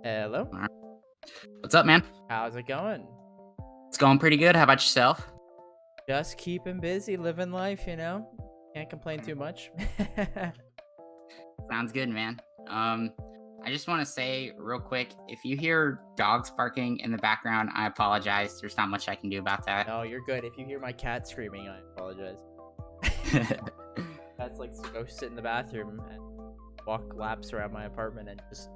Hello. All right. What's up, man? How's it going? It's going pretty good. How about yourself? Just keeping busy, living life, Can't complain too much. Sounds good, man. I just want to say real quick, if you hear dogs barking in the background, I apologize. There's not much I can do about that. No, you're good. If you hear my cat screaming, I apologize. Cat's like go sit in the bathroom and walk laps around my apartment and just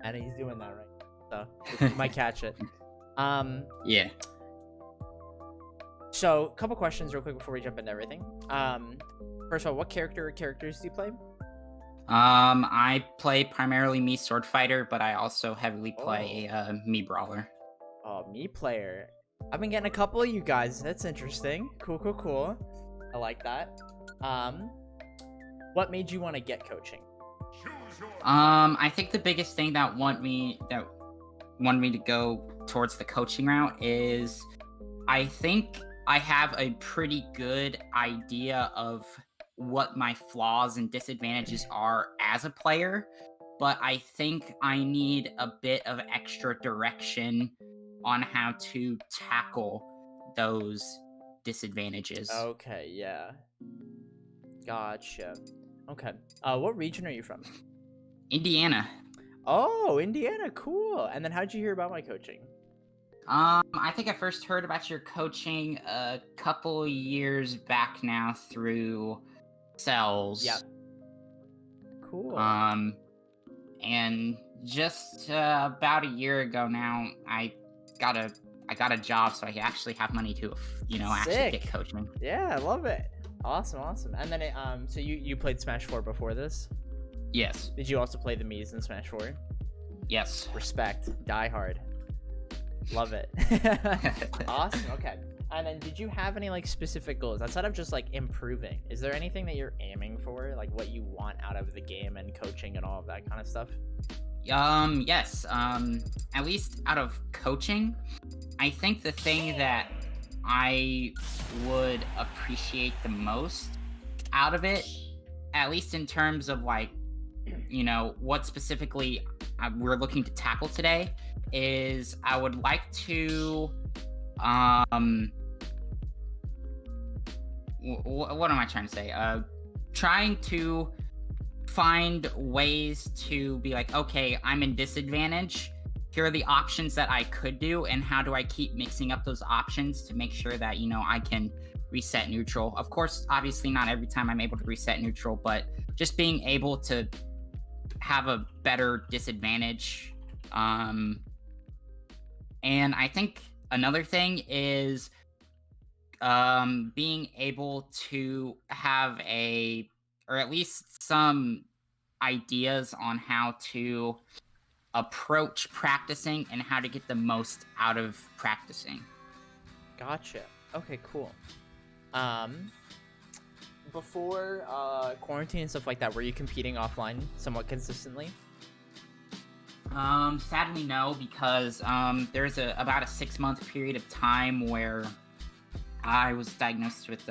and he's doing that right now. So he might catch it. Yeah. So a couple questions real quick before we jump into everything. First of all, what characters do you play? I play primarily me sword fighter, but I also heavily play me brawler. Oh, me player. I've been getting a couple of you guys. That's interesting. Cool. I like that. What made you want to get coaching? I think the biggest thing that wanted me to go towards the coaching route is I think I have a pretty good idea of what my flaws and disadvantages are as a player, but I think I need a bit of extra direction on how to tackle those disadvantages. Okay, yeah. Gotcha. Okay. What region are you from? Indiana. Oh, Indiana, cool. And then how'd you hear about my coaching? I think I first heard about your coaching a couple years back now through Cells. Yep. Cool. And just about a year ago now, I got a job, so I actually have money to, actually get coaching. Yeah, I love it. Awesome. And then so you played Smash 4 before this? Yes. Did you also play the Mii's in Smash 4? Yes. Respect. Die hard. Love it. Awesome. Okay. And then did you have any specific goals outside of just improving? Is there anything that you're aiming for, like what you want out of the game and coaching and all of that kind of stuff? Yes. At least out of coaching, I think the thing that I would appreciate the most out of it, at least in terms of what specifically we're looking to tackle today, is I would like to what am I trying to say? Trying to find ways to be like, okay, I'm in disadvantage. Here are the options that I could do, and how do I keep mixing up those options to make sure that, I can reset neutral. Of course, obviously not every time I'm able to reset neutral, but just being able to have a better disadvantage. And I think another thing is being able to have or at least some ideas on how to approach practicing and how to get the most out of practicing. Gotcha. Okay, cool. Before quarantine and stuff like that, were you competing offline somewhat consistently? Sadly no, because there's about a 6-month period of time where I was diagnosed with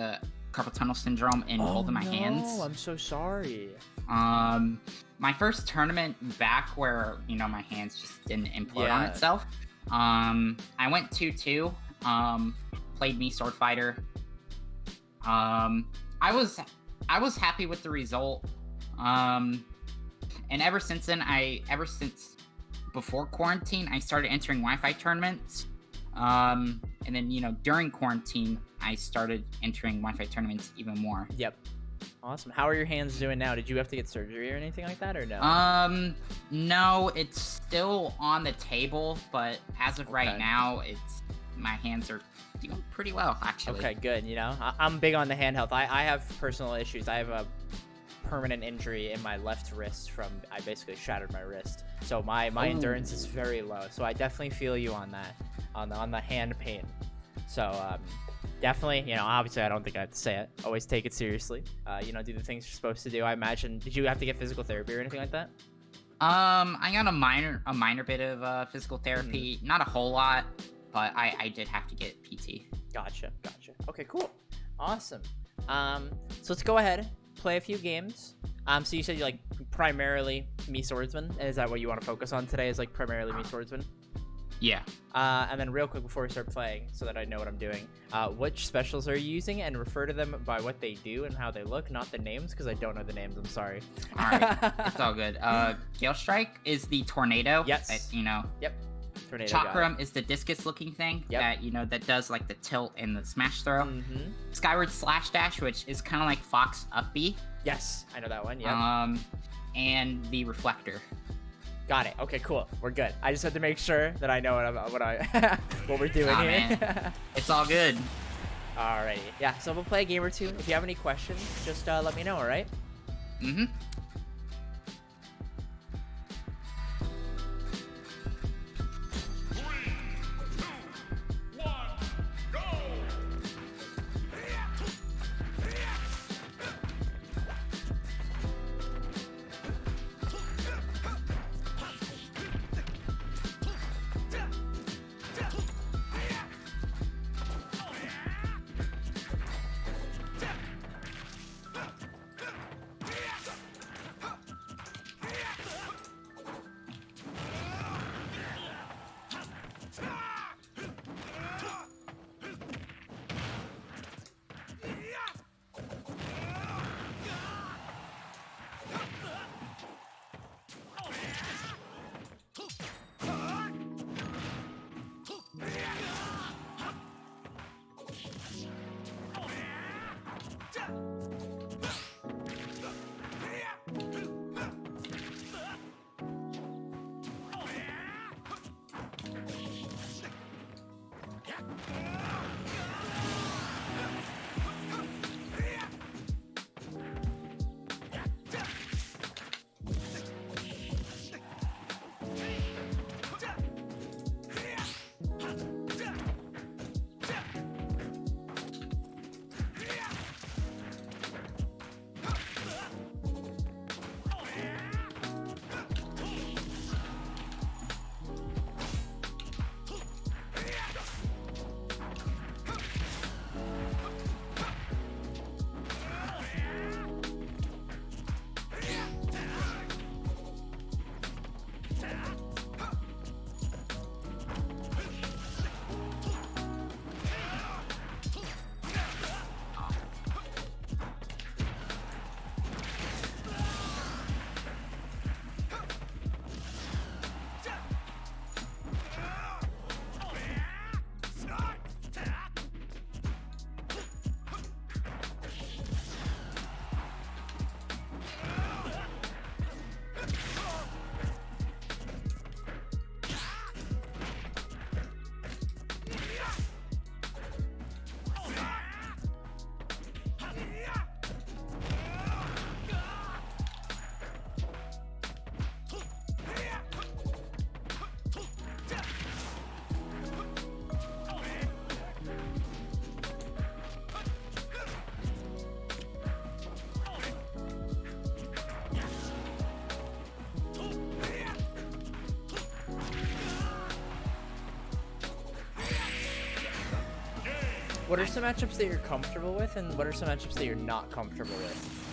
carpal tunnel syndrome in both of my hands. Oh, I'm so sorry. My first tournament back where, my hands just didn't implode on itself. I went 2-2, played me sword fighter. I was happy with the result. And ever since then, before quarantine, I started entering Wi-Fi tournaments. And then, during quarantine, I started entering Wi-Fi tournaments even more. Yep. Awesome. How are your hands doing now? Did you have to get surgery or anything like that, or no? No, it's still on the table, but as of right now, my hands are doing pretty well, actually. Okay, good. I'm big on the hand health. I have personal issues. I have a permanent injury in my left wrist I basically shattered my wrist. So my endurance is very low. So I definitely feel you on that, on the hand pain. So definitely, obviously I don't think I have to say it. Always take it seriously. Do the things you're supposed to do. I imagine, did you have to get physical therapy or anything like that? I got a minor bit of physical therapy, not a whole lot, but I did have to get PT. Gotcha. Okay, cool. Awesome. So let's go ahead, play a few games. So you said you like primarily me swordsman. Is that what you want to focus on today? Is like primarily me swordsman? Yeah. And then real quick before we start playing, so that I know what I'm doing, which specials are you using, and refer to them by what they do and how they look, not the names, because I don't know the names. I'm sorry. All right, it's all good. Gale Strike is the tornado. Yes. That, you know. Yep. Tornado. got it. Chakram is the discus-looking thing Yep. that that does like the tilt and the smash throw. Mm-hmm. Skyward Slash Dash, which is kind of like Fox Up B. Yes, I know that one. Yep. And the Reflector. Got it. Okay, cool. We're good. I just had to make sure that I know what we're doing here. Man. It's all good. Alrighty. Yeah, so we'll play a game or two. If you have any questions, just let me know, alright? Mm-hmm. What are some matchups that you're comfortable with, and what are some matchups that you're not comfortable with?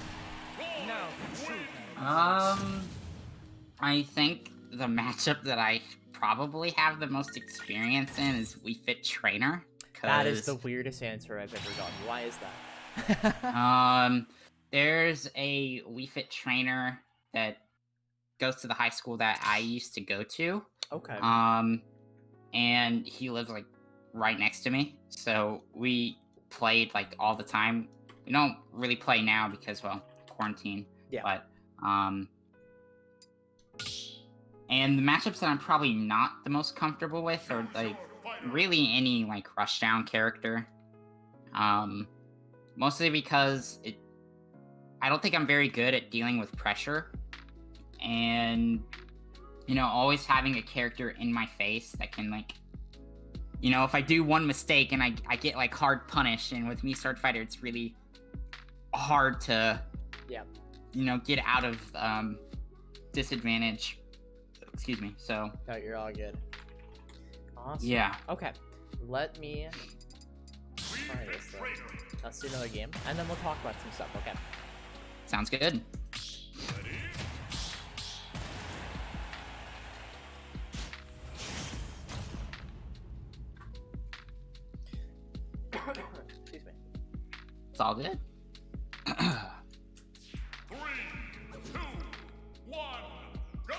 I think the matchup that I probably have the most experience in is Wii Fit Trainer. That is the weirdest answer I've ever gotten. Why is that? There's a Wii Fit Trainer that goes to the high school that I used to go to. Okay. And he lives like right next to me, so we played like all the time. We don't really play now because, well, quarantine. Yeah. But and the matchups that I'm probably not the most comfortable with are like really any like rushdown character. Mostly because I don't think I'm very good at dealing with pressure, and you know, always having a character in my face that can like, you know, if I do one mistake and I get like hard punished, and with me Sword Fighter it's really hard to you know, get out of disadvantage. Excuse me. So no, you're all good. Awesome. yeah. Okay. Let me try this then. Let's do another game, and then we'll talk about some stuff, okay? Sounds good. It's all good. 3, 2, 1, go!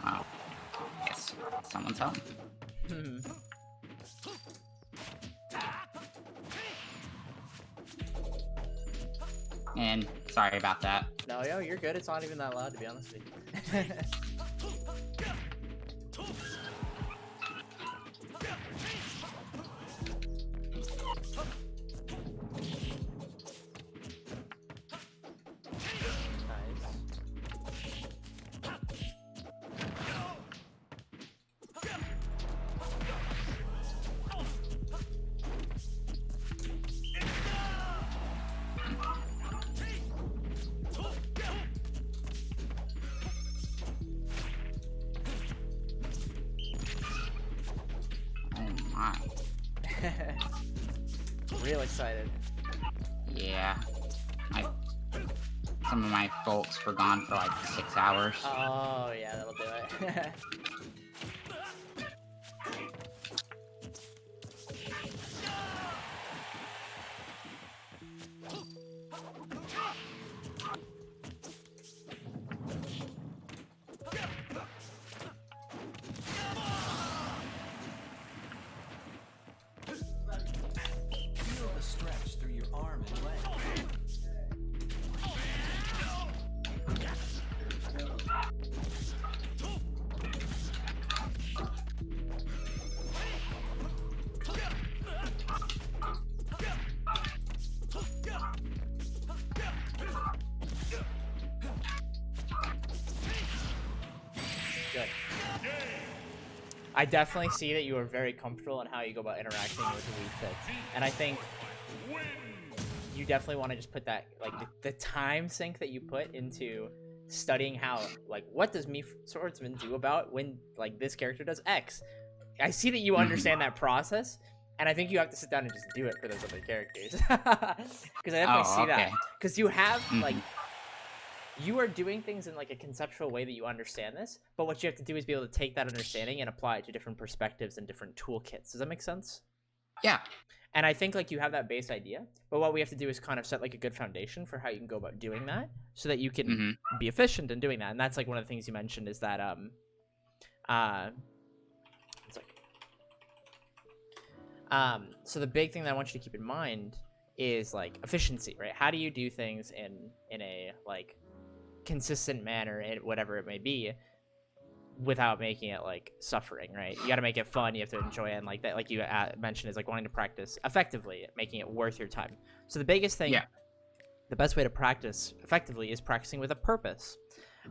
Oh, yes, someone's home. And sorry about that. No, yo, you're good. It's not even that loud, to be honest with you. Oh my. Real excited. Yeah. Some of my folks were gone for like 6 hours. Oh, yeah, that'll do it. Feel the stretch through your arm and leg. Good. I definitely see that you are very comfortable in how you go about interacting with the Wii Fit. And I think you definitely want to just put that, like, the time sink that you put into studying how, like, what does me swordsman do about when, like, this character does X? I see that you understand that process, and I think you have to sit down and just do it for those other characters. Because I definitely see that. Because you have, like, you are doing things in like a conceptual way that you understand this, but what you have to do is be able to take that understanding and apply it to different perspectives and different toolkits. Does that make sense? Yeah. And I think like you have that base idea, but what we have to do is kind of set like a good foundation for how you can go about doing that so that you can be efficient in doing that. And that's like one of the things you mentioned is that it's like so the big thing that I want you to keep in mind is like efficiency, right? How do you do things in a like consistent manner and whatever it may be without making it like suffering, right? You got to make it fun, you have to enjoy it, and like that, like you mentioned, is like wanting to practice effectively, making it worth your time. So the biggest thing, the best way to practice effectively is practicing with a purpose.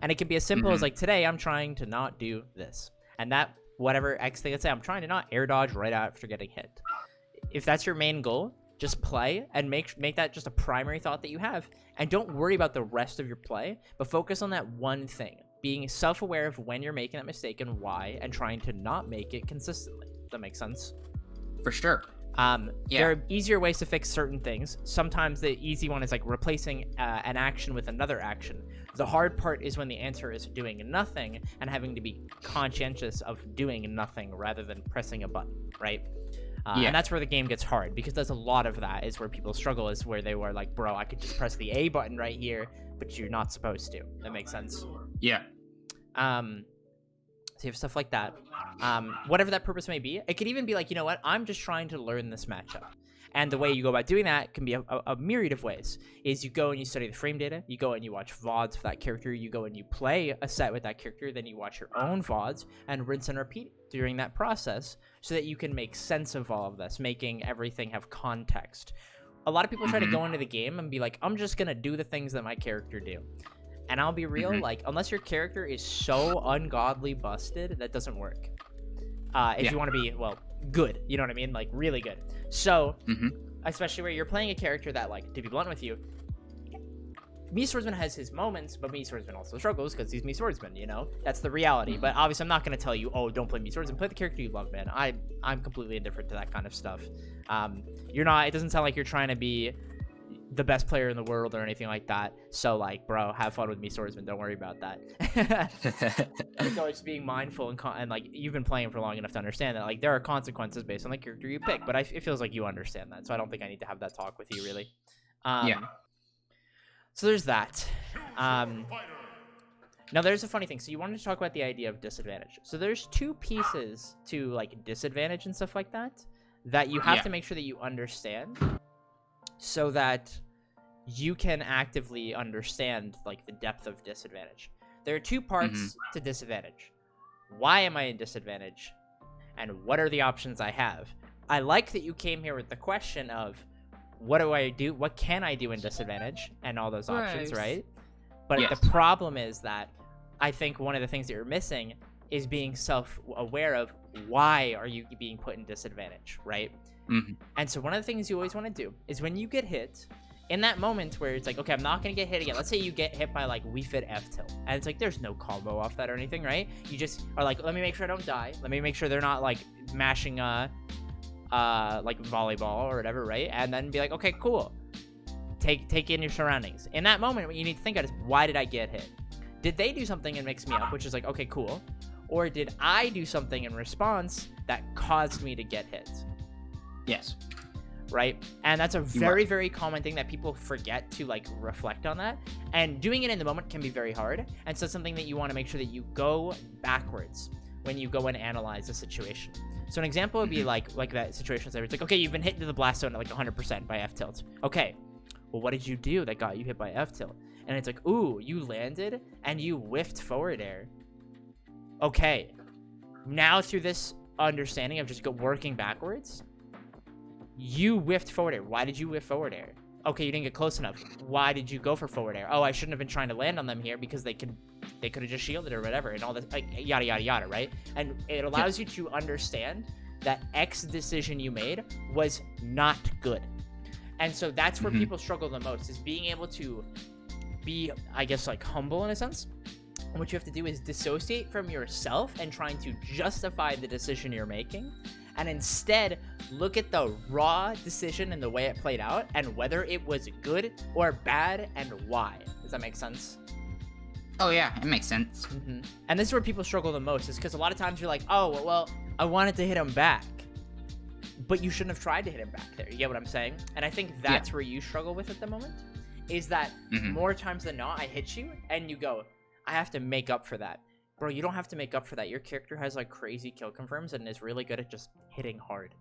And it can be as simple as like, today I'm trying to not do this, and that whatever X thing, let's say I'm trying to not air dodge right after getting hit. If that's your main goal, Just play and make that just a primary thought that you have, and don't worry about the rest of your play, but focus on that one thing. Being self-aware of when you're making that mistake and why, and trying to not make it consistently. Does that make sense? For sure. There are easier ways to fix certain things. Sometimes the easy one is like replacing an action with another action. The hard part is when the answer is doing nothing and having to be conscientious of doing nothing rather than pressing a button, right? And that's where the game gets hard, because there's a lot of that is where people struggle, is where they were like, bro, I could just press the A button right here, but you're not supposed to. That makes sense? Yeah. So you have stuff like that. Whatever that purpose may be. It could even be like, you know what? I'm just trying to learn this matchup. And the way you go about doing that can be a myriad of ways. Is you go and you study the frame data. You go and you watch VODs for that character. You go and you play a set with that character. Then you watch your own VODs and rinse and repeat during that process so that you can make sense of all of this, making everything have context. A lot of people try to go into the game and be like, I'm just going to do the things that my character do. And I'll be real, like, unless your character is so ungodly busted, that doesn't work. If you want to be, well, good, you know what I mean? Like, really good. So, especially where you're playing a character that, like, to be blunt with you, Me Swordsman has his moments, but Me Swordsman also struggles because he's Me Swordsman, you know? That's the reality. But obviously, I'm not going to tell you, oh, don't play Me Swordsman. Play the character you love, man. I'm completely indifferent to that kind of stuff. You're not, it doesn't sound like you're trying to be the best player in the world or anything like that. So, like, bro, have fun with Me Swordsman. Don't worry about that. It's always being mindful and like, you've been playing for long enough to understand that, like, there are consequences based on the character you pick. But it feels like you understand that. So I don't think I need to have that talk with you, really. So there's that. Now, there's a funny thing. So you wanted to talk about the idea of disadvantage. So there's two pieces to, like, disadvantage and stuff like that you have to make sure that you understand, so that you can actively understand, like, the depth of disadvantage. There are two parts to disadvantage. Why am I in disadvantage? And what are the options I have? I like that you came here with the question of, what do I do? What can I do in disadvantage? And all those options, right? But the problem is that I think one of the things that you're missing is being self-aware of why are you being put in disadvantage, right? And so one of the things you always want to do is when you get hit, in that moment where it's like, okay, I'm not going to get hit again. Let's say you get hit by, like, Wii Fit F tilt. And it's like, there's no combo off that or anything, right? You just are like, let me make sure I don't die. Let me make sure they're not, like, mashing, like, volleyball or whatever, right? And then be like, okay, cool. Take in your surroundings. In that moment, what you need to think of is, why did I get hit? Did they do something and mix me up, which is like, okay, cool. Or did I do something in response that caused me to get hit? Yes. Right? And that's a very, very common thing that people forget to, like, reflect on that. And doing it in the moment can be very hard. And so it's something that you want to make sure that you go backwards when you go and analyze a situation. So an example would be like that situation where it's like, okay, you've been hit into the blast zone at like 100% by F tilt. Okay, well, what did you do that got you hit by F tilt? And it's like, ooh, you landed and you whiffed forward air. Okay, now through this understanding of just working backwards, you whiffed forward air. Why did you whiff forward air? Okay, you didn't get close enough. Why did you go for forward air? Oh, I shouldn't have been trying to land on them here because they could have just shielded or whatever, and all this, like, yada yada yada, right? And it allows you to understand that X decision you made was not good. And so that's where people struggle the most, is being able to be, I guess, like, humble in a sense. And what you have to do is dissociate from yourself and trying to justify the decision you're making, and instead look at the raw decision and the way it played out and whether it was good or bad and why. Does that make sense? Oh yeah, it makes sense. And this is where people struggle the most, is because a lot of times you're like, oh, well, I wanted to hit him back, but you shouldn't have tried to hit him back there. You get what I'm saying? And I think that's where you struggle with at the moment, is that more times than not, I hit you and you go, I have to make up for that. Bro, you don't have to make up for that. Your character has, like, crazy kill confirms and is really good at just hitting hard.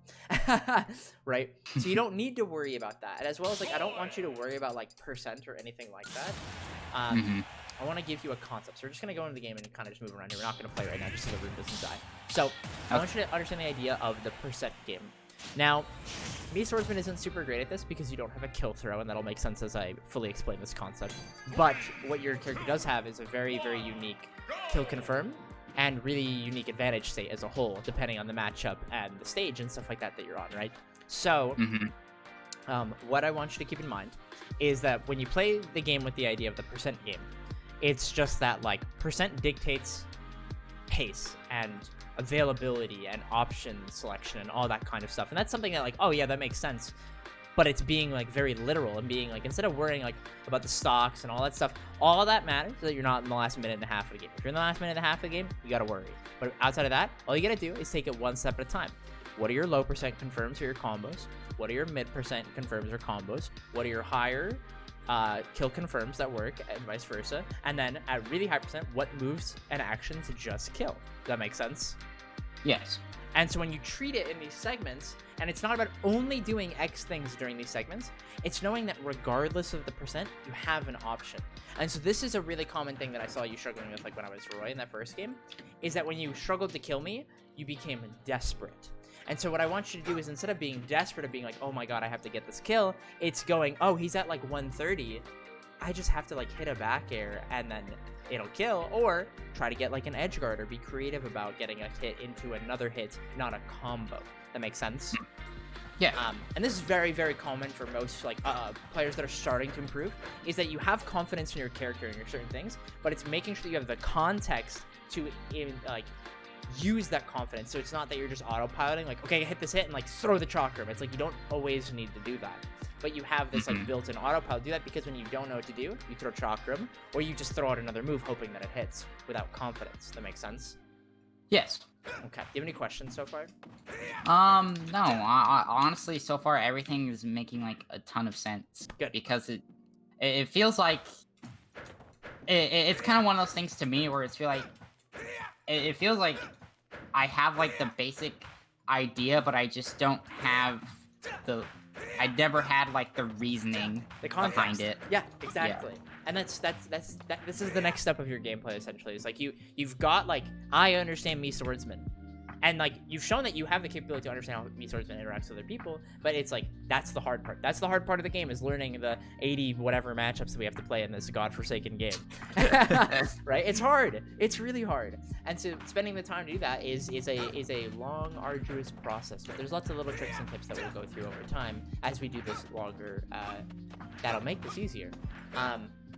Right? So you don't need to worry about that. And as well as, like, I don't want you to worry about, like, percent or anything like that. I want to give you a concept. So we're just going to go into the game and kind of just move around here. We're not going to play right now just so the room doesn't die. So I want you to understand the idea of the percent game. Now, Me Swordsman isn't super great at this because you don't have a kill throw, and that'll make sense as I fully explain this concept. But what your character does have is a very, very unique kill confirm and really unique advantage state as a whole, depending on the matchup and the stage and stuff like that you're on, right? So what I want you to keep in mind is that when you play the game with the idea of the percent game, it's just that like percent dictates pace and availability and option selection and all that kind of stuff. And that's something that like, oh yeah, that makes sense. But it's being like very literal and being like, instead of worrying like about the stocks and all that stuff, all that matters is that you're not in the last minute and a half of the game. If you're in the last minute and a half of the game, you gotta worry. But outside of that, all you gotta do is take it one step at a time. What are your low percent confirms or your combos? What are your mid percent confirms or combos? What are your higher kill confirms that work and vice versa? And then at really high percent, what moves and actions just kill? Does that make sense? Yes. And so when you treat it in these segments, and it's not about only doing X things during these segments, it's knowing that regardless of the percent, you have an option. And so this is a really common thing that I saw you struggling with, like when I was Roy in that first game, is that when you struggled to kill me, you became desperate. And so what I want you to do is, instead of being desperate of being like, oh my god, I have to get this kill, it's going, oh, he's at like 130, I just have to like hit a back air and then it'll kill, or try to get like an edge guard, or be creative about getting a hit into another hit, not a combo. That makes sense? Yeah. And this is very, very common for most like players that are starting to improve, is that you have confidence in your character and your certain things, but it's making sure that you have the context to use that confidence. So it's not that you're just autopiloting, like, okay, hit this hit and like throw the chakram. It's like you don't always need to do that, but you have this like built-in autopilot. Do that because when you don't know what to do, you throw chakram, or you just throw out another move hoping that it hits without confidence. That makes sense? Yes. Okay. Do you have any questions so far? No. I honestly, so far everything is making like a ton of sense. Good. Because it feels like it's kind of one of those things to me where it feels like I have like the basic idea, but I just don't have I never had like the reasoning The context behind it. Yeah, exactly. And this is the next step of your gameplay essentially. It's like you've got like, I understand me swordsman. And like you've shown that you have the capability to understand how me swordsman interacts with other people, but it's like that's the hard part. That's the hard part of the game, is learning the 80 whatever matchups that we have to play in this godforsaken game. Right? It's hard. It's really hard. And so spending the time to do that is a long, arduous process. But there's lots of little tricks and tips that we'll go through over time as we do this longer. That'll make this easier.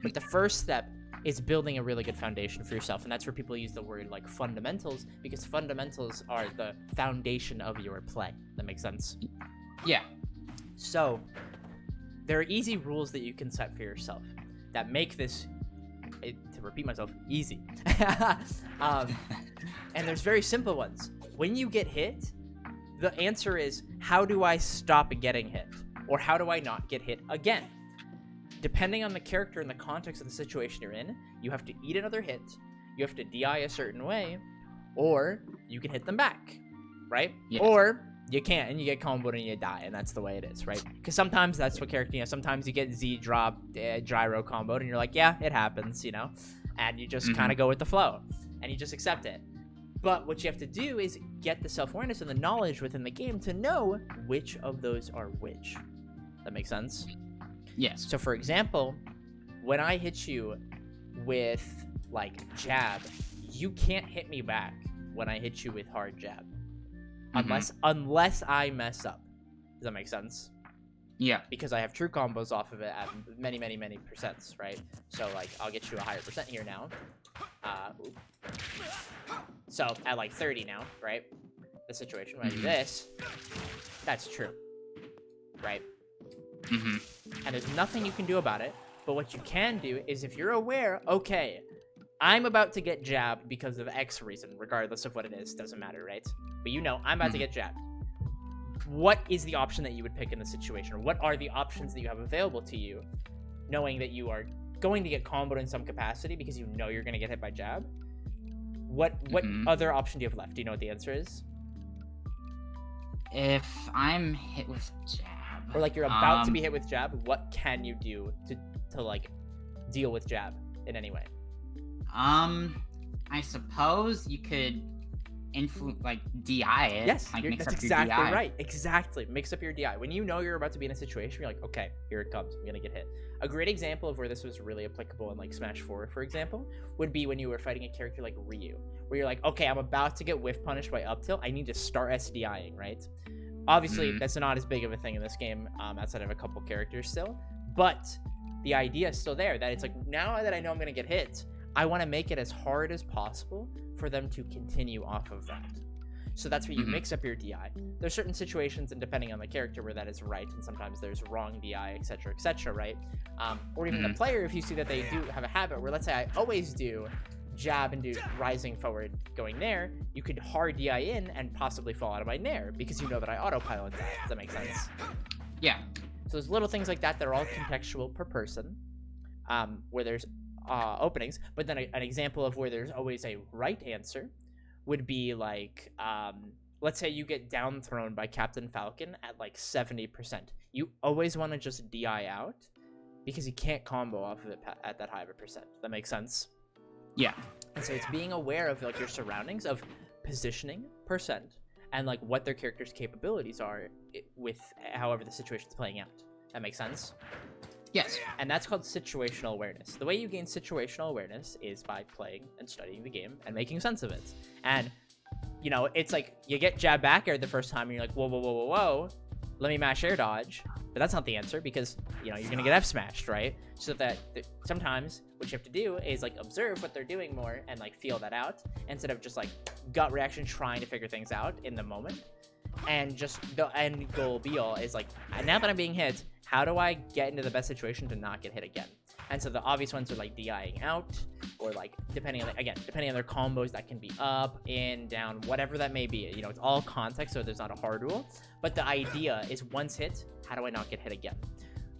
But the first step is building a really good foundation for yourself, and that's where people use the word like fundamentals, because fundamentals are the foundation of your play. That makes sense? Yeah. So there are easy rules that you can set for yourself that make this, to repeat myself, easy. And there's very simple ones. When you get hit, the answer is, how do I stop getting hit? Or how do I not get hit again? Depending on the character and the context of the situation you're in, you have to eat another hit, you have to DI a certain way, or you can hit them back, right? Yes. Or you can't, and you get comboed and you die, and that's the way it is, right? Because sometimes that's what character, sometimes you get Z drop, gyro comboed, and you're like, yeah, it happens, and you just kind of go with the flow, and you just accept it. But what you have to do is get the self-awareness and the knowledge within the game to know which of those are which. That makes sense? Yes. So for example, when I hit you with like jab, you can't hit me back when I hit you with hard jab. Unless I mess up. Does that make sense? Yeah. Because I have true combos off of it at many percents, right? So like I'll get you a higher percent here now. So at like 30 now, right? The situation when I do this, that's true, right? And there's nothing you can do about it, but what you can do is, if you're aware, okay, I'm about to get jabbed because of X reason, regardless of what it is, doesn't matter, right? But I'm about to get jabbed. What is the option that you would pick in the situation? Or what are the options that you have available to you, knowing that you are going to get comboed in some capacity because you know you're going to get hit by jab? What other option do you have left? Do you know what the answer is? If I'm hit with jab, or like you're about to be hit with jab, what can you do to like deal with jab in any way? I suppose you could DI it. Yes, like mix that's up your exactly DI. right. Exactly. Mix up your DI. When you know you're about to be in a situation, you're like, okay, here it comes. I'm gonna get hit. A great example of where this was really applicable in like Smash 4, for example, would be when you were fighting a character like Ryu, where you're like, okay, I'm about to get whiff punished by up tilt. I need to start SDIing, right? Obviously, that's not as big of a thing in this game, outside of a couple characters still. But the idea is still there, that it's like, now that I know I'm going to get hit, I want to make it as hard as possible for them to continue off of that. So that's where you mix up your DI. There's certain situations, and depending on the character, where that is right, and sometimes there's wrong DI, etc., right? Or even the player, if you see that they do have a habit where, let's say I always do jab and do rising forward going there, you could hard DI in and possibly fall out of my nair because you know that I autopilot that. Does that make sense? Yeah. So there's little things like that that are all contextual per person, where there's openings. But then an example of where there's always a right answer would be like, let's say you get down thrown by Captain Falcon at like 70%. You always want to just DI out because you can't combo off of it at that high of a percent. That makes sense? Yeah. And so it's being aware of like your surroundings, of positioning percent, and like what their character's capabilities are with however the situation's playing out. That makes sense? Yes. And that's called situational awareness. The way you gain situational awareness is by playing and studying the game and making sense of it. And, you know, it's like you get jab back air the first time and you're like, whoa, whoa, whoa, whoa, whoa. Let me mash air dodge. But that's not the answer because, you know, you're going to get F smashed, right? So that sometimes what you have to do is like observe what they're doing more and like feel that out instead of just like gut reaction trying to figure things out in the moment. And just the end goal be all is like, now that I'm being hit, how do I get into the best situation to not get hit again? And so the obvious ones are like DIing out, or like depending on their combos, that can be up, in, down, whatever that may be. You know, it's all context, so there's not a hard rule. But the idea is once hit, how do I not get hit again?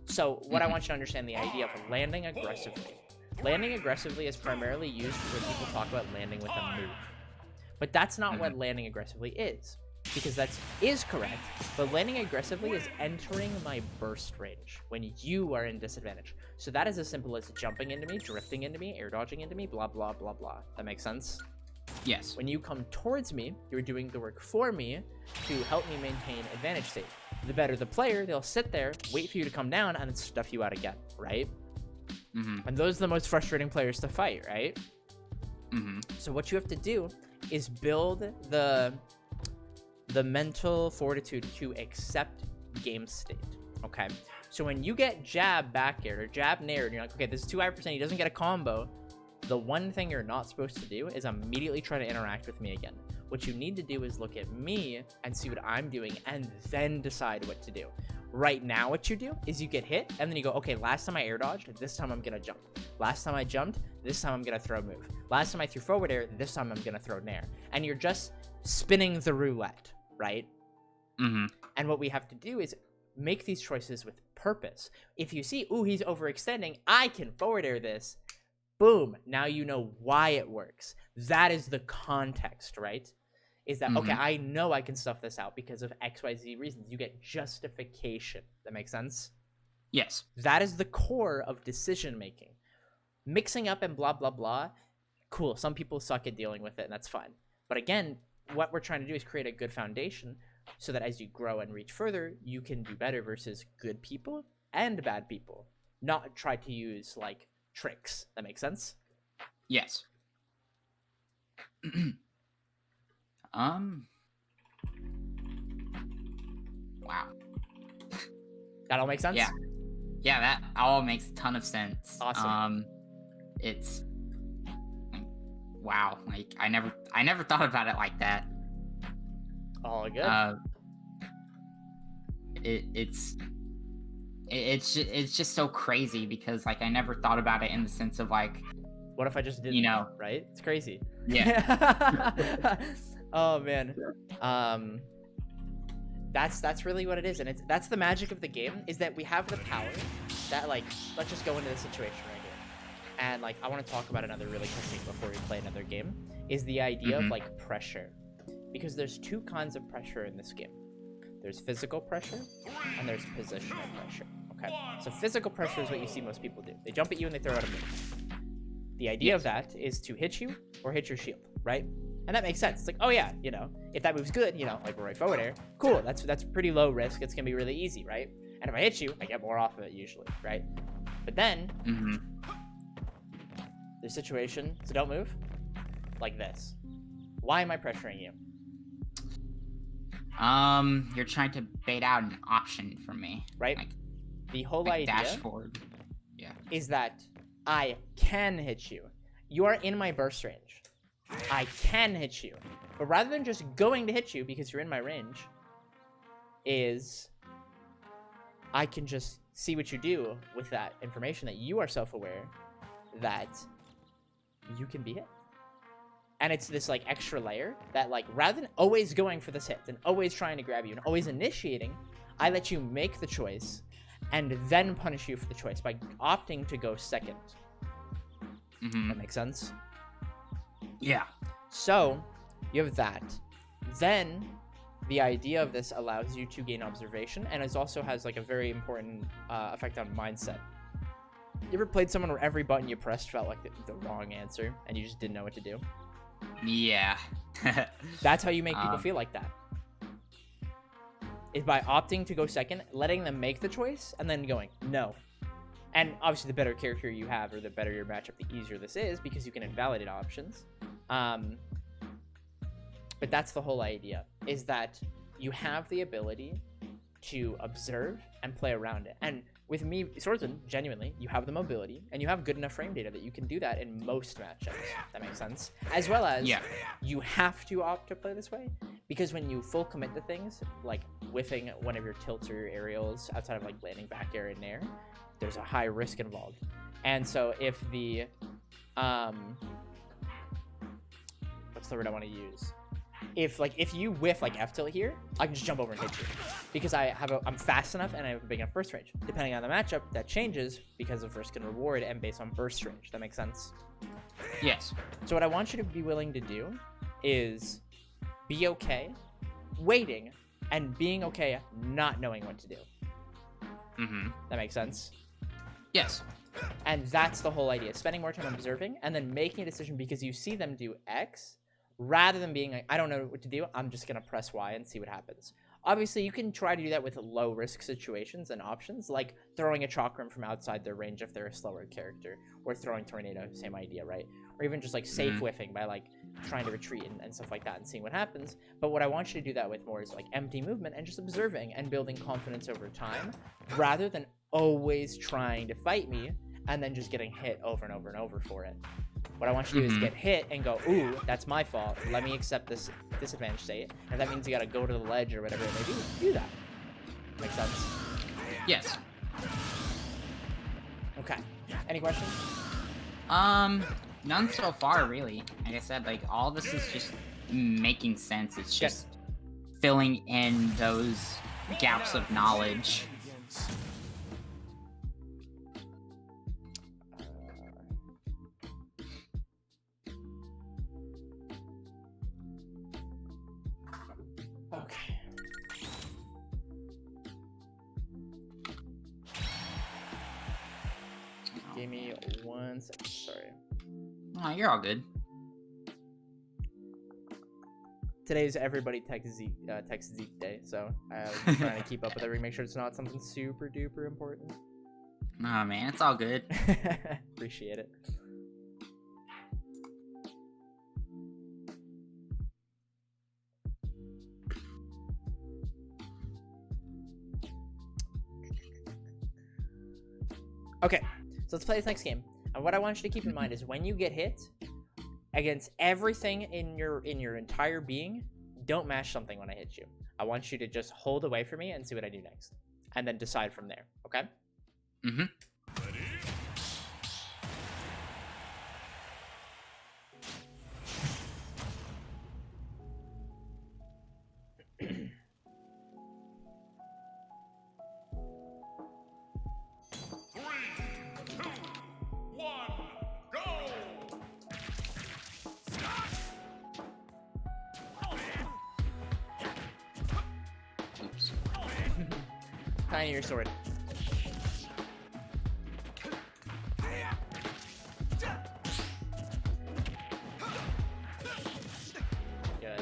So what I want you to understand, the idea of landing aggressively. Landing aggressively is primarily used when people talk about landing with a move. But that's not what landing aggressively is. Because that is correct, but landing aggressively is entering my burst range when you are in disadvantage. So that is as simple as jumping into me, drifting into me, air dodging into me, blah, blah, blah, blah. That makes sense? Yes. When you come towards me, you're doing the work for me to help me maintain advantage state. The better the player, they'll sit there, wait for you to come down, and then stuff you out again, right? And those are the most frustrating players to fight, right? So what you have to do is build the mental fortitude to accept game state, okay? So when you get jab back air or jab nair and you're like, okay, this is too high percent, he doesn't get a combo, the one thing you're not supposed to do is immediately try to interact with me again. What you need to do is look at me and see what I'm doing and then decide what to do. Right now, what you do is you get hit and then you go, okay, last time I air dodged, this time I'm gonna jump. Last time I jumped, this time I'm gonna throw move. Last time I threw forward air, this time I'm gonna throw nair. And you're just spinning the roulette, right? And what we have to do is make these choices with purpose. If you see, ooh, he's overextending, I can forward air this. Boom, now you know why it works. That is the context, right? Is that, okay, I know I can stuff this out because of XYZ reasons. You get justification. That makes sense? Yes. That is the core of decision making. Mixing up and blah, blah, blah, cool. Some people suck at dealing with it, and that's fine. But again, what we're trying to do is create a good foundation so that as you grow and reach further, you can do better versus good people and bad people. Not try to use, like, tricks. That makes sense? Yes. Wow. That all makes sense? Yeah. Yeah, that all makes a ton of sense. Awesome. It's wow. Like I never thought about it like that. All good. It's just so crazy because like I never thought about it in the sense of like, what if I just didn't? You know, right? It's crazy. Yeah. Oh man. That's really what it is, and that's the magic of the game, is that we have the power that, like, let's just go into the situation right here. And like I want to talk about another really quick thing before we play another game, is the idea of like pressure. Because there's two kinds of pressure in this game. There's physical pressure and there's positional pressure. Okay. So physical pressure is what you see most people do. They jump at you and they throw out a move. The idea of that is to hit you or hit your shield, right? And that makes sense. It's like, oh yeah, you know, if that move's good, you know, like right forward air, cool. That's pretty low risk. It's gonna be really easy, right? And if I hit you, I get more off of it usually, right? But then the situation, so don't move, like this. Why am I pressuring you? You're trying to bait out an option from me, Right? Like, The whole like idea dash forward. Yeah. is that I can hit you. You are in my burst range. I can hit you. But rather than just going to hit you because you're in my range, is I can just see what you do with that information that you are self-aware that you can be hit. And it's this like extra layer that like rather than always going for this hit and always trying to grab you and always initiating, I let you make the choice and then punish you for the choice by opting to go second. That makes sense? Yeah. So you have that. Then the idea of this allows you to gain observation, and it also has like a very important effect on mindset. You ever played someone where every button you pressed felt like the wrong answer and you just didn't know what to do? Yeah. That's how you make people feel like that. Is by opting to go second, letting them make the choice, and then going, no. And obviously the better character you have, or the better your matchup, the easier this is, because you can invalidate options. But that's the whole idea, is that you have the ability to observe and play around it. And with me, Swordsman, genuinely, you have the mobility, and you have good enough frame data that you can do that in most matchups. That makes sense. As well as, you have to opt to play this way, because when you full commit to things, like whiffing one of your tilts or your aerials outside of like landing back air and air, there's a high risk involved. And so if the, what's the word I want to use? If you whiff like F tilt here, I can just jump over and hit you because I'm fast enough and I have a big enough burst range. Depending on the matchup, that changes because of risk and reward and based on burst range. That makes sense? Yes. So what I want you to be willing to do is be okay waiting and being okay not knowing what to do. That makes sense? Yes. And that's the whole idea. Spending more time observing and then making a decision because you see them do X rather than being like, I don't know what to do, I'm just going to press Y and see what happens. Obviously, you can try to do that with low-risk situations and options, like throwing a chakram from outside their range if they're a slower character, or throwing Tornado, same idea, right? Or even just like safe whiffing by like trying to retreat and stuff like that and seeing what happens. But what I want you to do that with more is like empty movement and just observing and building confidence over time, rather than always trying to fight me and then just getting hit over and over and over for it. What I want you to do is get hit and go, ooh, that's my fault. Let me accept this disadvantage state. And that means you gotta go to the ledge or whatever it may be. Do that. Makes sense? Yes. Okay. Any questions? None so far, really. Like I said, like, all this is just making sense. It's just filling in those gaps of knowledge. Okay. Give me 1 second. Sorry. Oh, you're all good. Today's everybody text Zeke day, so I'm trying to keep up with everything, make sure it's not something super duper important. Oh man, it's all good. Appreciate it. Okay, so let's play this next game. And what I want you to keep in mind is when you get hit against everything in your entire being, don't mash something when I hit you. I want you to just hold away from me and see what I do next, and then decide from there. Okay? Tiny your sword. Good.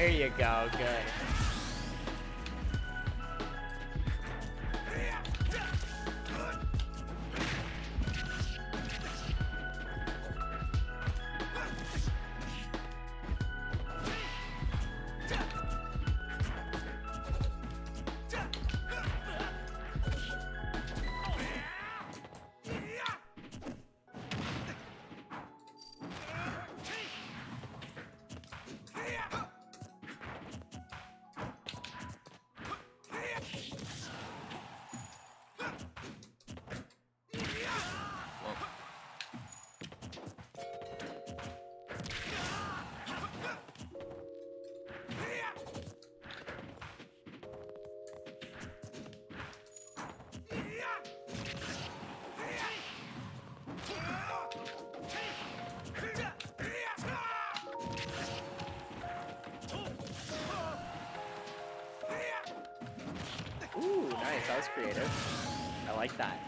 There you go. Good. Ooh, nice. That was creative. I like that.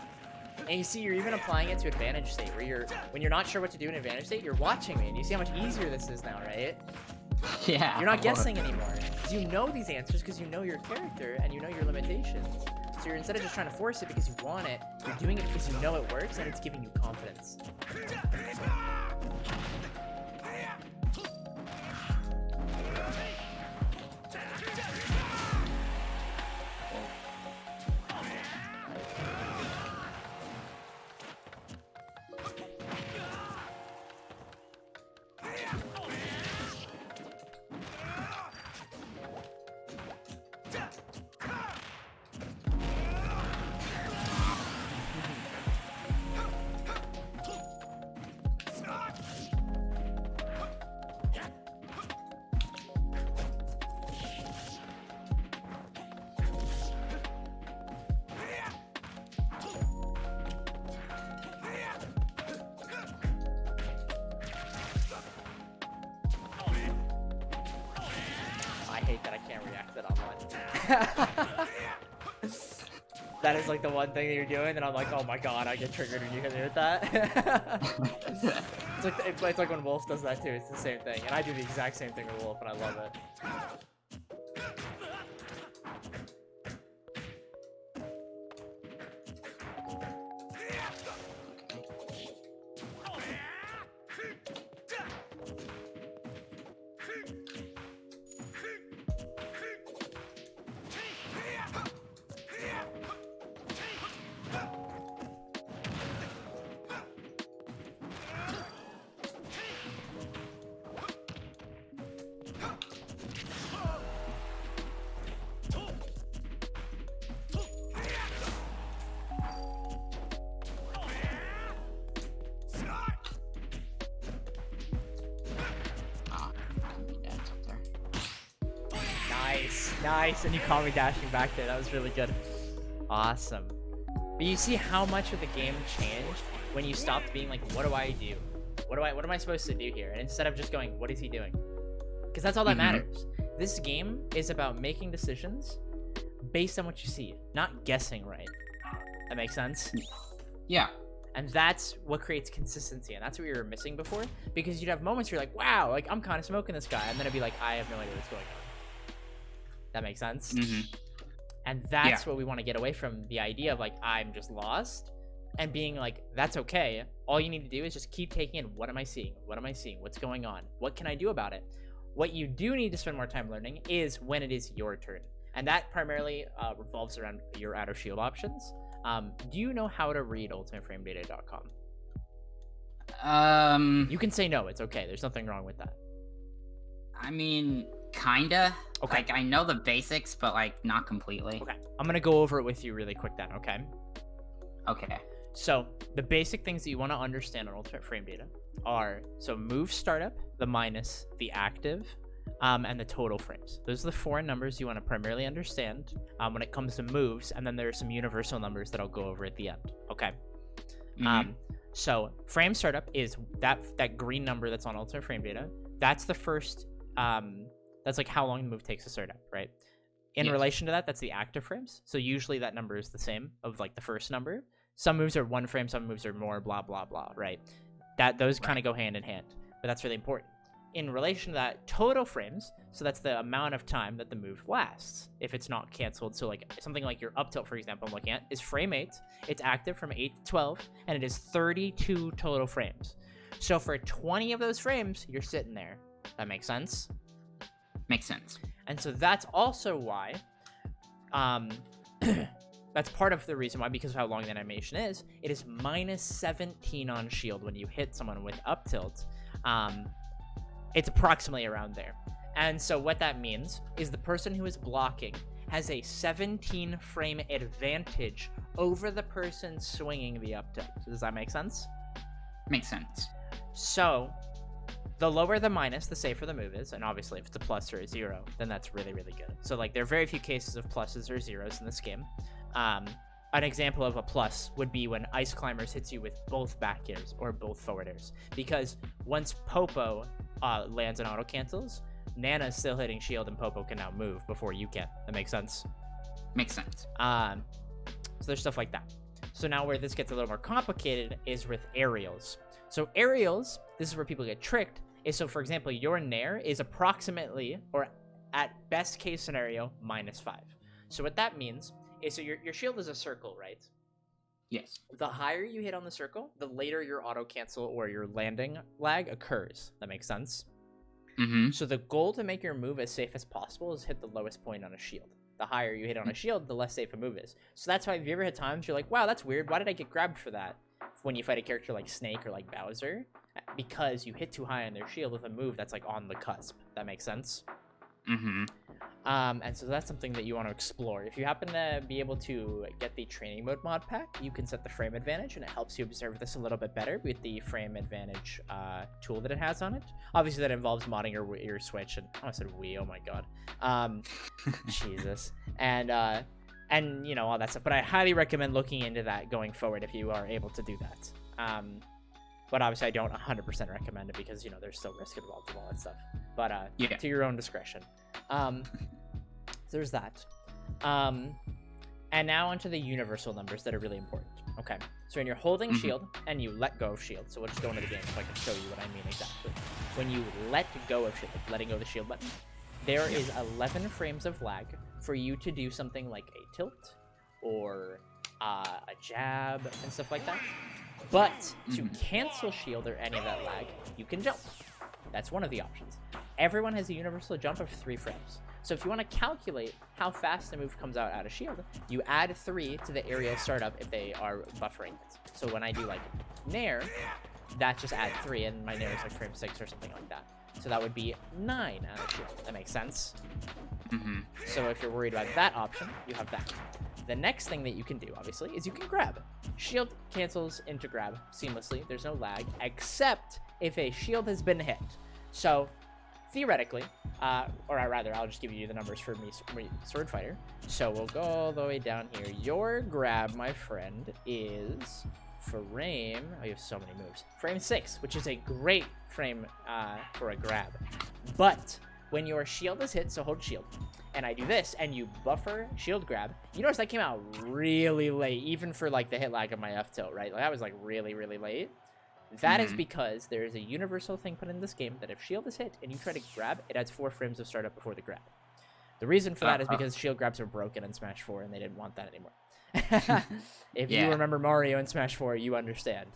And you see, you're even applying it to advantage state, where when you're not sure what to do in advantage state, you're watching me, and you see how much easier this is now, right? Yeah. You're not guessing anymore. Because you know these answers, because you know your character, and you know your limitations. So you're, instead of just trying to force it because you want it, you're doing it because you know it works, and it's giving you confidence. I hate that I can't react to that online. That is like the one thing that you're doing, and I'm like, oh my god, I get triggered when you hit me with that. it's like when Wolf does that too. It's the same thing, and I do the exact same thing with Wolf, and I love it. Nice, and you caught me dashing back there. That was really good. Awesome. But you see how much of the game changed when you stopped being like, what do I do? What am I supposed to do here? And instead of just going, what is he doing? Because that's all that matters. This game is about making decisions based on what you see, not guessing right. That makes sense? Yeah. And that's what creates consistency, and that's what you were missing before, because you'd have moments where you're like, wow, like I'm kind of smoking this guy, and then it'd be like, I have no idea what's going on. That makes sense? And that's what we want to get away from, the idea of like, I'm just lost, and being like, that's okay. All you need to do is just keep taking in, what am I seeing? What am I seeing? What's going on? What can I do about it? What you do need to spend more time learning is when it is your turn. And that primarily revolves around your out of shield options. Do you know how to read ultimateframedata.com? You can say no, it's okay. There's nothing wrong with that. I mean, kinda. Okay. Like, I know the basics, but like not completely. Okay. I'm gonna go over it with you really quick then, okay? Okay. So the basic things that you want to understand on Ultimate Frame Data are, so move startup, the minus, the active, and the total frames. Those are the four numbers you want to primarily understand when it comes to moves, and then there are some universal numbers that I'll go over at the end. Okay. So frame startup is that green number that's on Ultimate Frame Data. That's the first. That's like how long the move takes to start up, right? In relation to that, that's the active frames. So usually that number is the same of like the first number. Some moves are 1 frame, some moves are more, blah blah blah, right? Those kind of go hand in hand, but that's really important. in relation to that, total frames, so that's the amount of time that the move lasts if it's not canceled. So like something like your up tilt, for example, I'm looking at, is frame 8. It's active from 8 to 12, and it is 32 total frames. So for 20 of those frames, you're sitting there. That makes sense? Makes sense. And so that's also why, that's part of the reason why, because of how long the animation is, it is minus 17 on shield when you hit someone with up tilt. It's approximately around there. And so what that means is the person who is blocking has a 17 frame advantage over the person swinging the up tilt. Does that make sense? Makes sense. So the lower the minus, the safer the move is. And obviously if it's a plus or a 0, then that's really, really good. So like there are very few cases of pluses or zeros in this game. An example of a plus would be when Ice Climbers hits you with both back airs or both forward airs. Because once Popo lands and auto cancels, Nana's still hitting shield and Popo can now move before you can. That makes sense? Makes sense. So there's stuff like that. So now where this gets a little more complicated is with aerials. So aerials, this is where people get tricked, is so for example, your Nair is approximately, or at best case scenario, -5. So what that means is, so your shield is a circle, right? Yes. The higher you hit on the circle, the later your auto cancel or your landing lag occurs. That makes sense? Mm-hmm. So the goal to make your move as safe as possible is hit the lowest point on a shield. The higher you hit on a shield, the less safe a move is. So that's why if you ever had times you're like, wow, that's weird. Why did I get grabbed for that? When you fight a character like Snake or like Bowser, because you hit too high on their shield with a move that's like on the cusp. That makes sense? Mm-hmm. And so that's something that you want to explore. If you happen to be able to get the training mode mod pack, you can set the frame advantage, and it helps you observe this a little bit better with the frame advantage tool that it has on it. Obviously, that involves modding your Switch, and I said Wii. Oh my god, Jesus, and you know, all that stuff. But I highly recommend looking into that going forward if you are able to do that. But obviously, I don't 100% recommend it because, you know, there's still risk involved with all that stuff. But yeah, to your own discretion. There's that. And now onto the universal numbers that are really important. Okay, so when you're holding shield and you let go of shield, so we'll just go into the game so I can show you what I mean exactly. When you let go of shield, like letting go of the shield button, there is 11 frames of lag for you to do something like a tilt or a jab and stuff like that. But to cancel shield or any of that lag, you can jump. That's one of the options. Everyone has a universal jump of 3 frames. So if you want to calculate how fast a move comes out of shield, you add 3 to the aerial startup if they are buffering it. So when I do like Nair, that just add 3, and my Nair is like frame 6 or something like that. So that would be 9 out of shield. That makes sense? So if you're worried about that option, you have that. The next thing that you can do, obviously, is you can grab. Shield cancels into grab seamlessly. There's no lag, except if a shield has been hit. So theoretically, or rather, I'll just give you the numbers for me, Sword Fighter. So we'll go all the way down here. Your grab, my friend, is frame. Oh, you have so many moves. Frame 6, which is a great frame for a grab. But when your shield is hit, so hold shield, and I do this, and you buffer shield grab, you notice that came out really late, even for like the hit lag of my F tilt, right? Like, that was like really, really late. That is because there is a universal thing put in this game that if shield is hit and you try to grab, it adds 4 frames of startup before the grab. The reason for that is because shield grabs are broken in Smash 4, and they didn't want that anymore. If you remember Mario in Smash 4, you understand.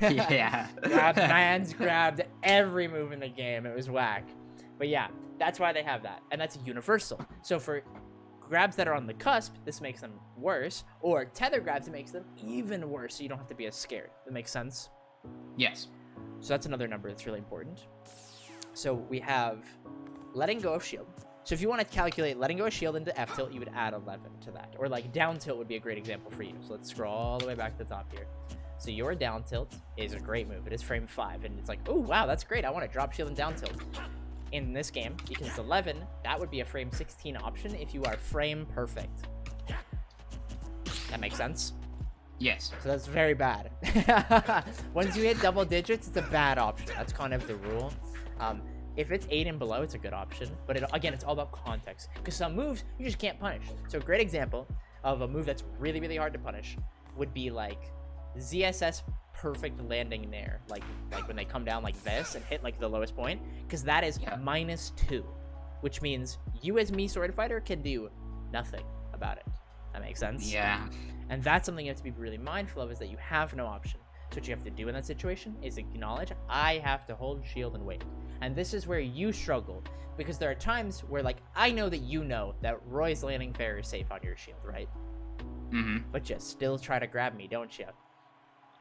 Yeah. Man's grabbed every move in the game. It was whack. But yeah, that's why they have that. And that's universal. So for grabs that are on the cusp, this makes them worse. Or tether grabs, it makes them even worse, so you don't have to be as scared. That makes sense? Yes. So that's another number that's really important. So we have letting go of shield. So if you want to calculate letting go of shield into F tilt, you would add 11 to that. Or like down tilt would be a great example for you. So let's scroll all the way back to the top here. So your down tilt is a great move. It is frame 5, and it's like, oh wow, that's great. I want to drop shield and down tilt. In this game, because it's 11, that would be a frame 16 option if you are frame perfect. That makes sense? Yes. So that's very bad. Once you hit double digits, it's a bad option. That's kind of the rule. If it's 8 and below, it's a good option. But again, it's all about context. Because some moves, you just can't punish. So a great example of a move that's really, really hard to punish would be like ZSS perfect landing in air, like when they come down like this and hit like the lowest point, because that is -2, which means you as me sword fighter can do nothing about it. That makes sense? Yeah. And that's something you have to be really mindful of, is that you have no option. So what you have to do in that situation is acknowledge, I have to hold shield and wait. And this is where you struggle, because there are times where, like, I know that Roy's landing fair is safe on your shield, right? Mm-hmm. But you still try to grab me, don't you?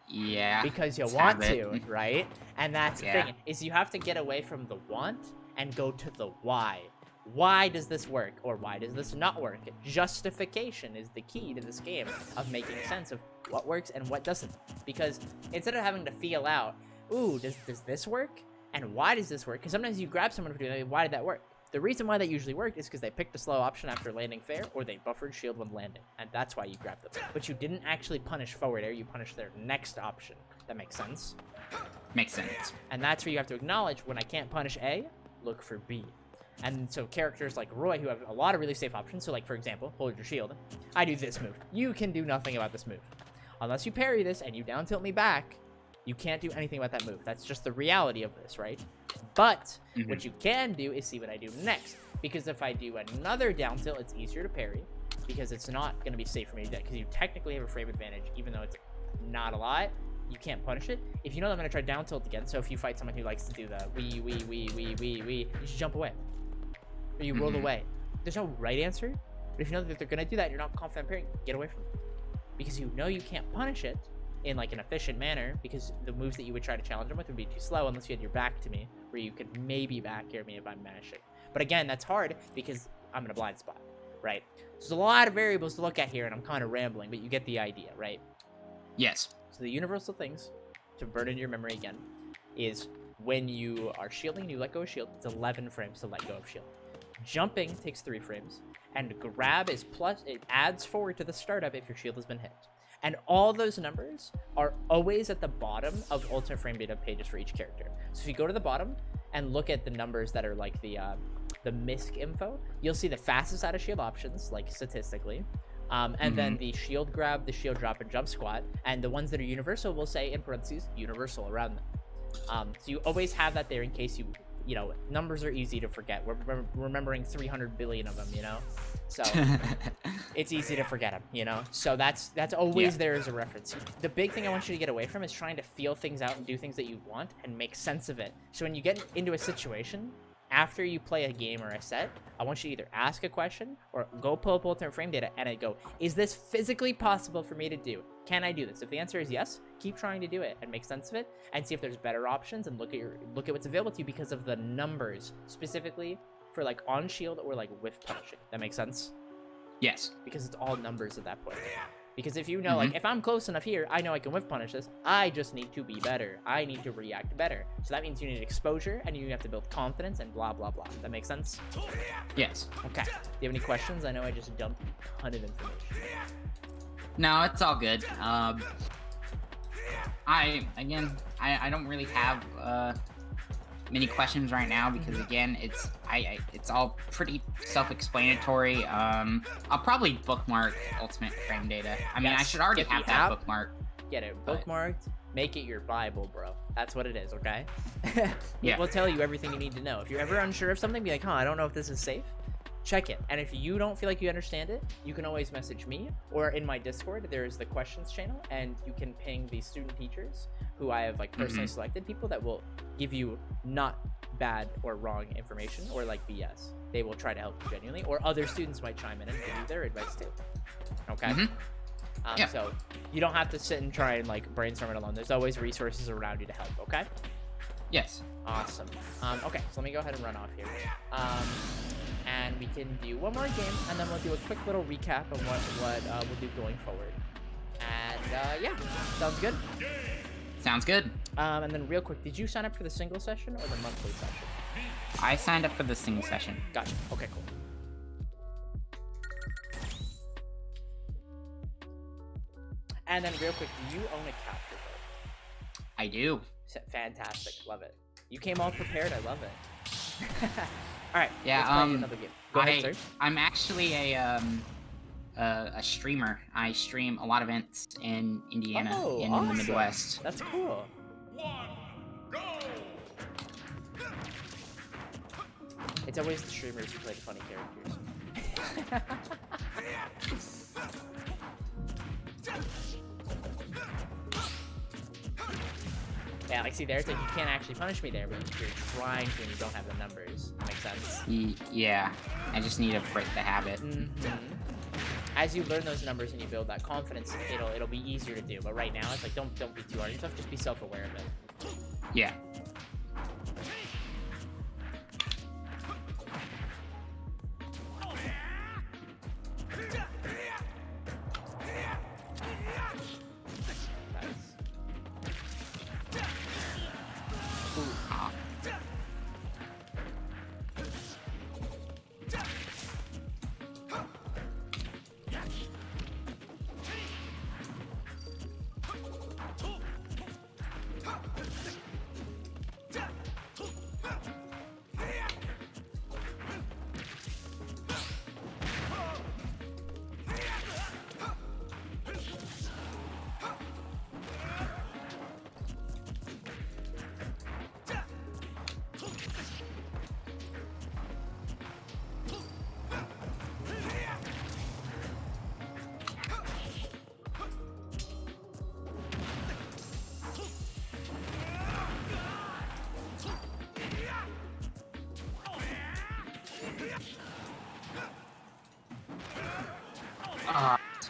Yeah. Because you let's want have to, it. right? And that's the Yeah. thing, is you have to get away from the want and go to the why. Why does this work, or why does this not work? Justification is the key to this game of making sense of what works and what doesn't. Because instead of having to feel out, ooh, does this work? And why does this work? Because sometimes you grab someone for doing it, why did that work? The reason why that usually worked is because they picked a slow option after landing fair, or they buffered shield when landing, and that's why you grabbed them. But you didn't actually punish forward air, you punished their next option. That makes sense? Makes sense. And that's where you have to acknowledge, when I can't punish A, look for B. And so characters like Roy, who have a lot of really safe options, so like, for example, hold your shield, I do this move. You can do nothing about this move. Unless you parry this and you down tilt me back, you can't do anything about that move. That's just the reality of this, right? But what you can do is see what I do next. Because if I do another down tilt, it's easier to parry, because it's not going to be safe for me to do that, because you technically have a frame advantage, even though it's not a lot. You can't punish it. If you know that I'm going to try down tilt again, so if you fight someone who likes to do the you should jump away. Or you roll away. There's no right answer, but if you know that they're going to do that, you're not confident parrying, get away from it. Because you know you can't punish it in like an efficient manner, because the moves that you would try to challenge them with would be too slow unless you had your back to me, where you could maybe back air me if I'm mashing. But again, that's hard because I'm in a blind spot, right? So there's a lot of variables to look at here, and I'm kind of rambling, but you get the idea, right? Yes. So the universal things, to burn into your memory again, is when you are shielding and you let go of shield, it's 11 frames to let go of shield. Jumping takes 3 frames, and grab is plus, it adds forward to the startup if your shield has been hit. And all those numbers are always at the bottom of ultimate frame data pages for each character. So if you go to the bottom and look at the numbers that are like the MISC info, you'll see the fastest out of shield options, like statistically, and then the shield grab, the shield drop, and jump squat, and the ones that are universal will say in parentheses universal around them. So you always have that there in case you know, numbers are easy to forget. We're remembering 300 billion of them, you know? So it's easy to forget them, you know? So that's always there as a reference. The big thing I want you to get away from is trying to feel things out and do things that you want and make sense of it. So when you get into a situation, after you play a game or a set, I want you to either ask a question or go pull up ultimate frame data and go, is this physically possible for me to do? Can I do this? If the answer is yes, keep trying to do it and make sense of it and see if there's better options, and look at what's available to you because of the numbers, specifically for like on shield or like whiff punishing. That makes sense? Yes. Because it's all numbers at that point. Because if you know, like, if I'm close enough here, I know I can whiff punish this. I just need to be better. I need to react better. So that means you need exposure, and you have to build confidence, and blah, blah, blah. That makes sense? Yes. Okay. Do you have any questions? I know I just dumped a ton of information. No, it's all good. I don't really have many questions right now, because again, it's all pretty self-explanatory. I'll probably bookmark Ultimate Frame Data. I mean, I should already have that bookmark. Get it bookmarked. Make it your Bible, bro. That's what it is, okay? Yeah. We'll tell you everything you need to know. If you're ever unsure of something, be like, I don't know if this is safe. Check it. And if you don't feel like you understand it, you can always message me, or in my Discord, there's the questions channel, and you can ping the student teachers who I have like personally selected, people that will give you not bad or wrong information or like BS. They will try to help you genuinely, or other students might chime in and give you their advice too. Okay? So you don't have to sit and try and like brainstorm it alone. There's always resources around you to help, okay? Yes. Awesome. Okay, so let me go ahead and run off here. And we can do one more game, and then we'll do a quick little recap of what we'll do going forward. And yeah, sounds good. Sounds good. And then real quick, did you sign up for the single session or the monthly session? I signed up for the single session. Gotcha. Okay, cool. And then real quick, do you own a capture card? I do. Fantastic. Love it. You came all prepared. I love it. All right. Yeah. Let's play another game. Go ahead, sir. I'm actually a a streamer. I stream a lot of events in Indiana Oh, and in awesome. the Midwest. That's cool. 1, go! It's always the streamers who play the funny characters. Yeah, like see there, it's like you can't actually punish me there, but you're trying to and you don't have the numbers. That makes sense. Yeah, I just need to break the habit. As you learn those numbers and you build that confidence, it'll be easier to do. But right now, it's like don't be too hard on yourself. Just be self-aware of it. Yeah.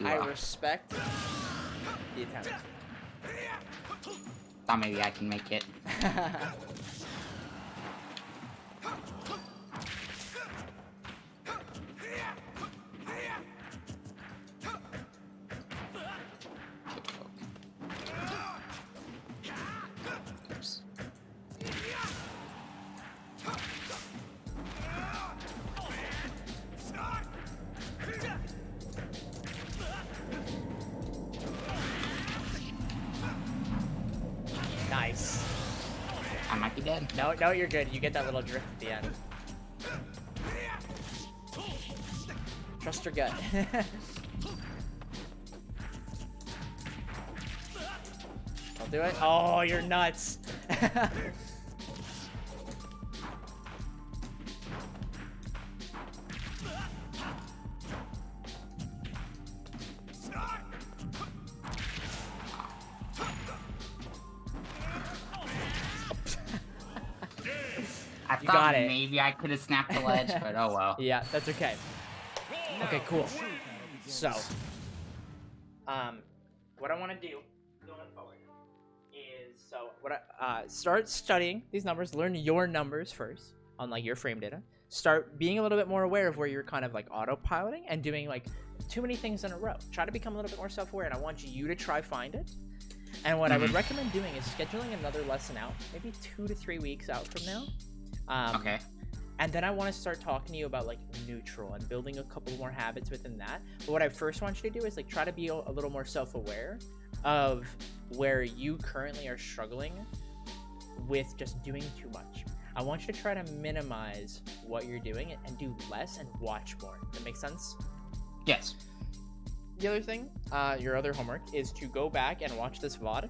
Nice. I respect the attempt. Thought maybe I can make it. Oops. Nice. I might be dead. No, you're good. You get that little drift at the end. Trust your gut. Don't do it. Oh, you're nuts. I You thought got it. maybe I could have snapped the ledge, but oh well. Yeah, that's okay. Okay, cool. So, what I want to do going forward is start studying these numbers. Learn your numbers first on like your frame data. Start being a little bit more aware of where you're kind of like autopiloting and doing like too many things in a row. Try to become a little bit more self-aware, and I want you to try find it. And what I would recommend doing is scheduling another lesson out, maybe 2 to 3 weeks out from now. Okay. And then I want to start talking to you about like neutral and building a couple more habits within that. But what I first want you to do is like try to be a little more self-aware of where you currently are struggling with just doing too much. I want you to try to minimize what you're doing and do less and watch more. That makes sense? Yes. The other thing, your other homework is to go back and watch this VOD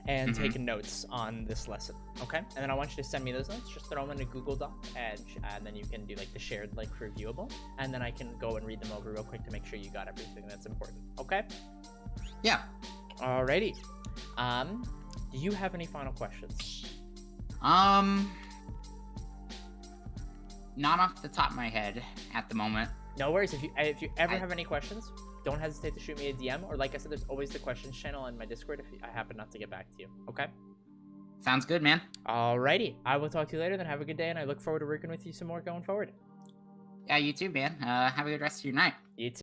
and take notes on this lesson, okay? And then I want you to send me those notes, just throw them in a Google Doc, and then you can do like the shared link for viewable, and then I can go and read them over real quick to make sure you got everything that's important, okay? Yeah. Alrighty. Do you have any final questions? Not off the top of my head at the moment. No worries. If you ever have any questions, don't hesitate to shoot me a DM, or like I said, there's always the questions channel in my Discord if I happen not to get back to you, okay? Sounds good, man. Alrighty. I will talk to you later, then have a good day, and I look forward to working with you some more going forward. Yeah, you too, man. Have a good rest of your night. You too.